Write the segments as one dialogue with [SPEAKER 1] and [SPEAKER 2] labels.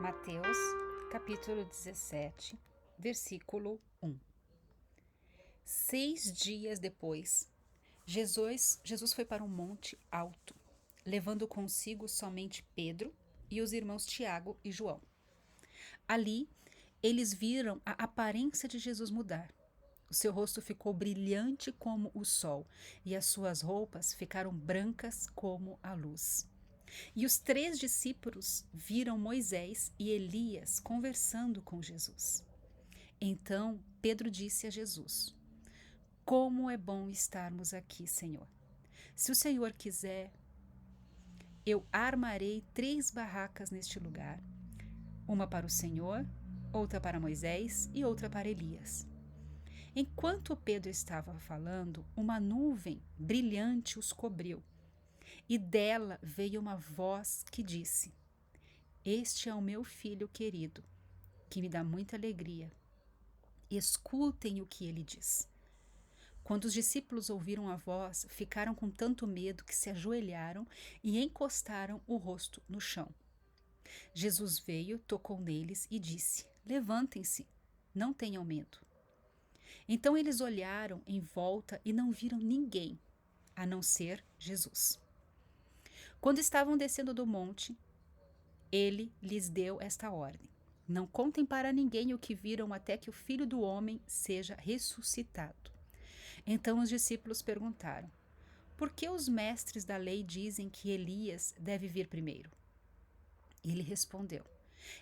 [SPEAKER 1] Mateus, capítulo 17, versículo 1. 6 dias depois, Jesus foi para um monte alto, levando consigo somente Pedro e os irmãos Tiago e João. Ali, eles viram a aparência de Jesus mudar. O seu rosto ficou brilhante como o sol, e as suas roupas ficaram brancas como a luz. E os 3 discípulos viram Moisés e Elias conversando com Jesus. Então Pedro disse a Jesus: Como é bom estarmos aqui, Senhor. Se o Senhor quiser, eu armarei 3 barracas neste lugar, uma para o Senhor, outra para Moisés e outra para Elias. Enquanto Pedro estava falando, uma nuvem brilhante os cobriu, e dela veio uma voz que disse: Este é o meu filho querido, que me dá muita alegria. Escutem o que ele diz. Quando os discípulos ouviram a voz, ficaram com tanto medo que se ajoelharam e encostaram o rosto no chão. Jesus veio, tocou neles e disse: Levantem-se, não tenham medo. Então eles olharam em volta e não viram ninguém, a não ser Jesus. Quando estavam descendo do monte, ele lhes deu esta ordem: Não contem para ninguém o que viram até que o Filho do Homem seja ressuscitado. Então os discípulos perguntaram: Por que os mestres da lei dizem que Elias deve vir primeiro? Ele respondeu: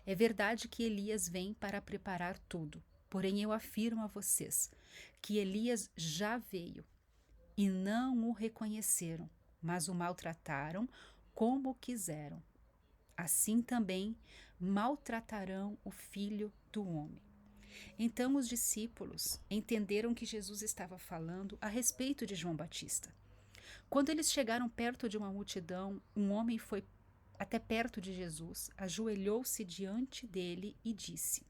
[SPEAKER 1] É verdade que Elias vem para preparar tudo, porém eu afirmo a vocês que Elias já veio e não o reconheceram, mas o maltrataram como quiseram. Assim também maltratarão o Filho do Homem. Então os discípulos entenderam que Jesus estava falando a respeito de João Batista. Quando eles chegaram perto de uma multidão, um homem foi até perto de Jesus, ajoelhou-se diante dele e disse: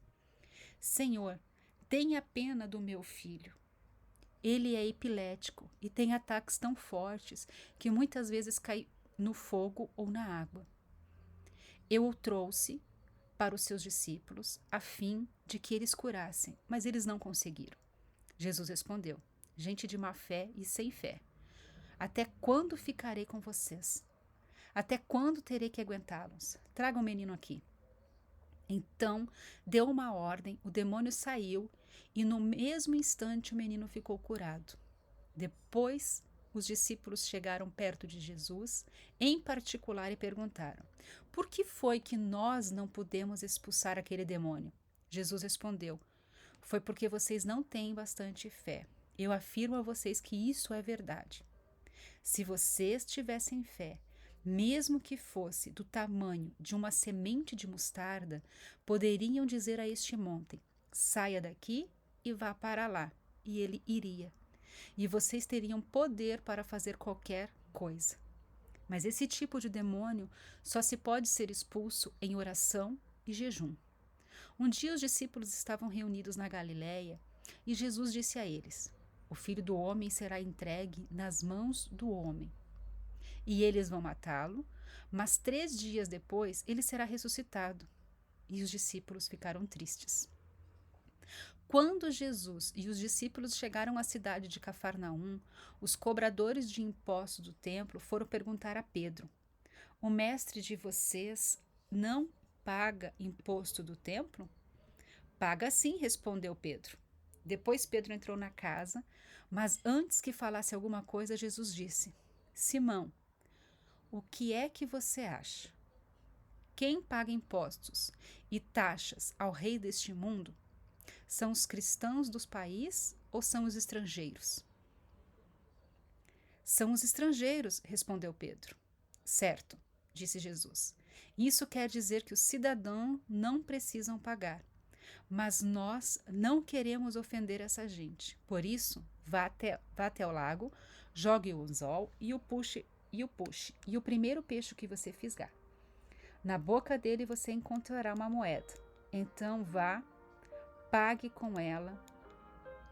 [SPEAKER 1] Senhor, tenha pena do meu filho. Ele é epilético e tem ataques tão fortes que muitas vezes cai no fogo ou na água. Eu o trouxe para os seus discípulos, a fim de que eles curassem, mas eles não conseguiram. Jesus respondeu: Gente de má fé e sem fé, até quando ficarei com vocês? Até quando terei que aguentá-los? Traga o menino aqui. Então deu uma ordem, o demônio saiu e no mesmo instante o menino ficou curado. Depois os discípulos chegaram perto de Jesus, em particular, e perguntaram: Por que foi que nós não pudemos expulsar aquele demônio? Jesus respondeu: Foi porque vocês não têm bastante fé. Eu afirmo a vocês que isso é verdade. Se vocês tivessem fé, mesmo que fosse do tamanho de uma semente de mostarda, poderiam dizer a este monte: Saia daqui e vá para lá, e ele iria. E vocês teriam poder para fazer qualquer coisa. Mas esse tipo de demônio só se pode ser expulso em oração e jejum. Um dia os discípulos estavam reunidos na Galileia e Jesus disse a eles: O Filho do Homem será entregue nas mãos do homem. E eles vão matá-lo, mas 3 dias depois ele será ressuscitado. E os discípulos ficaram tristes. Quando Jesus e os discípulos chegaram à cidade de Cafarnaum, os cobradores de impostos do templo foram perguntar a Pedro: O mestre de vocês não paga imposto do templo? Paga sim, respondeu Pedro. Depois Pedro entrou na casa, mas antes que falasse alguma coisa, Jesus disse: Simão, o que é que você acha? Quem paga impostos e taxas ao rei deste mundo? São os cristãos dos países ou são os estrangeiros? São os estrangeiros, respondeu Pedro. Certo, disse Jesus. Isso quer dizer que os cidadãos não precisam pagar. Mas nós não queremos ofender essa gente. Por isso, vá até o lago, jogue o anzol e o puxe. E o primeiro peixe que você fisgar. Na boca dele você encontrará uma moeda. Então vá, pague com ela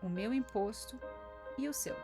[SPEAKER 1] o meu imposto e o seu.